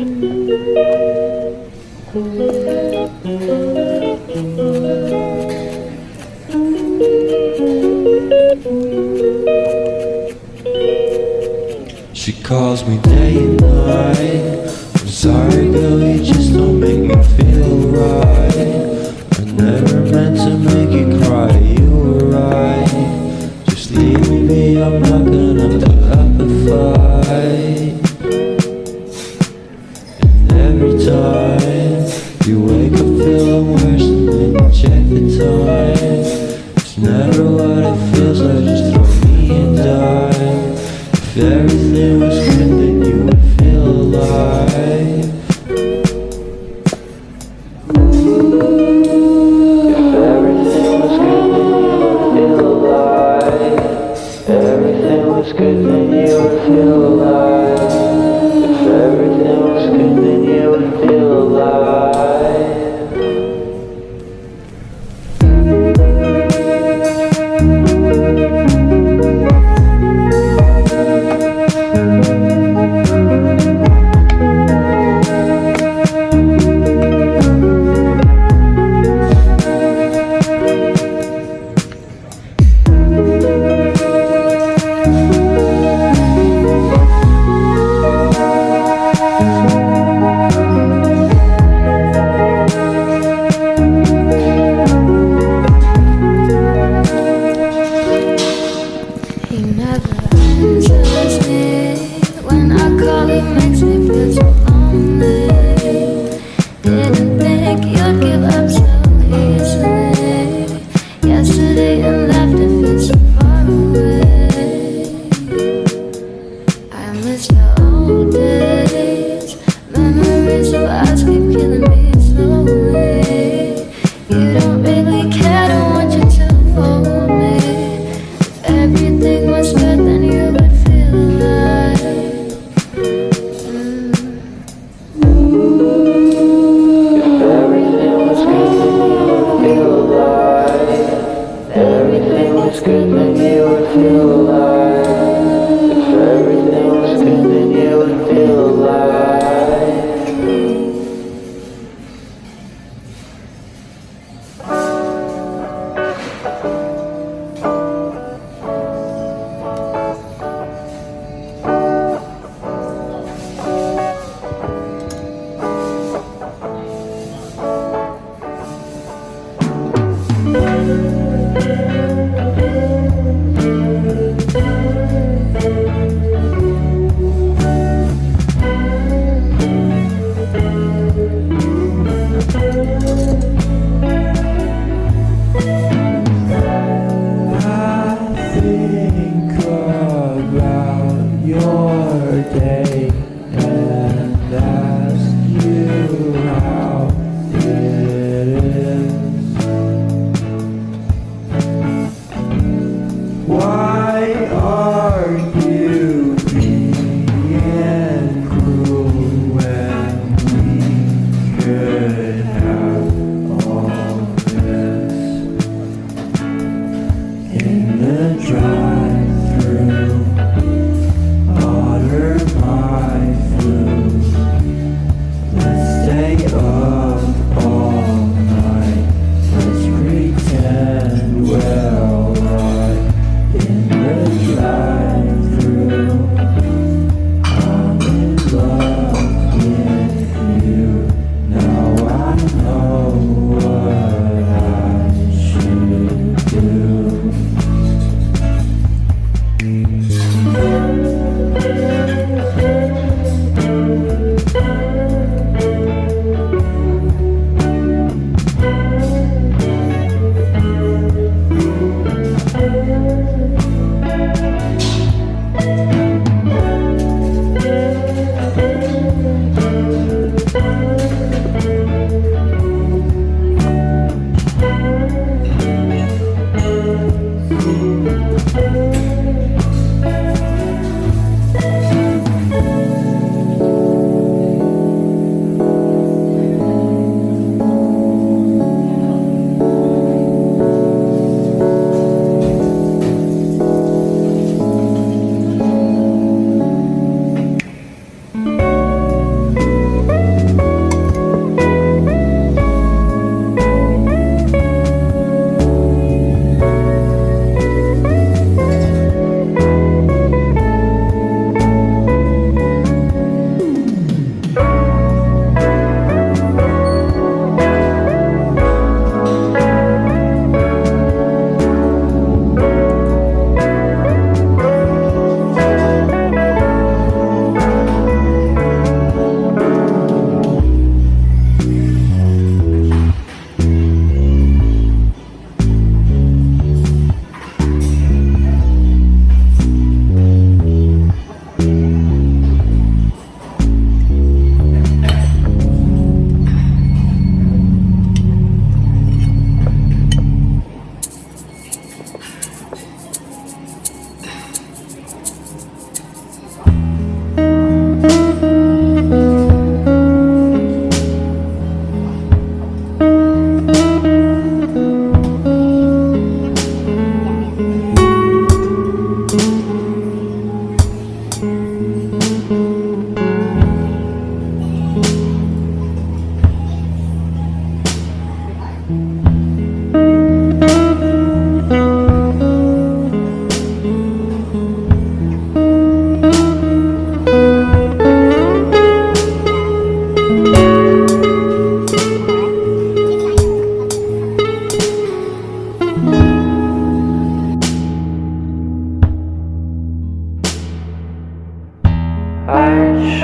She calls me day and night. I'm sorry girl, you just don't make me feel right. I never meant to make you cry, you were right. Just leave me be, I'm not gonna put up a fight. And every time you wake up feeling worse and then you check the time. It's never what it feels like, just throw me a dime. If everything was good then you would feel alive. If everything was good then you would feel alive. Everything was good then you would feel alive. If everything was good then you would feel alive.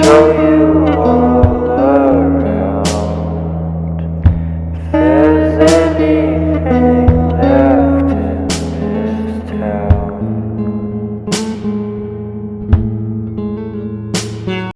know you